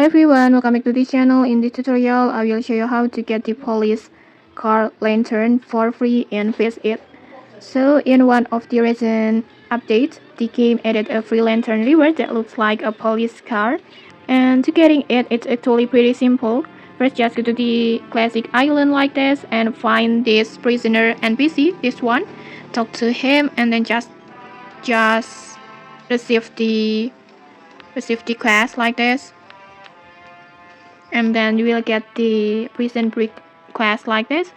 Hi everyone, welcome back to this channel. In this tutorial, I will show you how to get the police car lantern for free and fix it. So in one of the recent updates, the game added a free lantern reward that looks like a police car. And to getting it, it's actually pretty simple. First, just go to the classic island like this and find this prisoner NPC, this one. Talk to him and then just receive the quest like this. And then you will get the prison break quest like this.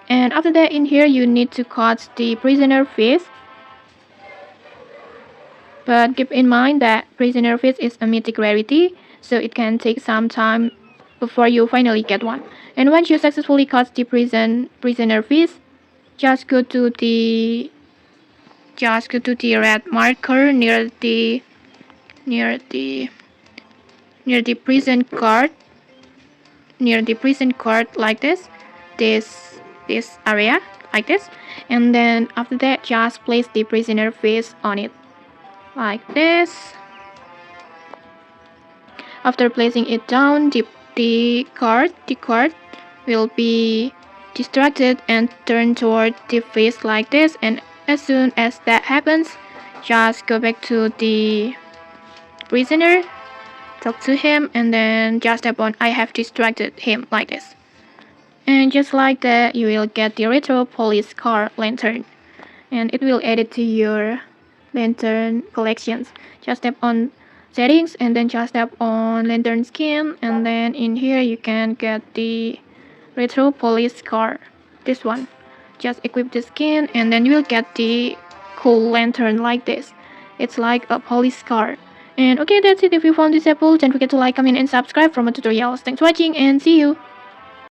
And after that, in here you need to cut the prisoner fees. But keep in mind that prisoner fees is a mythic rarity, so it can take some time before you finally get one. And once you successfully cut the prisoner fees, just go to the red marker near the prison guard, like this area like this. And then after that, just place the prisoner face on it like this. After placing it down, the card will be distracted and turn toward the face like this. And as soon as that happens, just go back to the prisoner, talk to him, and then just tap on I have distracted him like this. And just like that, you will get the retro police car lantern, and it will add it to your lantern collections. Just tap on settings and then just tap on lantern skin, and then in here you can get the retro police car, this one. Just equip the skin and then you will get the cool lantern like this. It's like a police car. And okay, that's it. If you found this helpful, don't forget to like, comment, and subscribe for more tutorials. Thanks for watching and see you.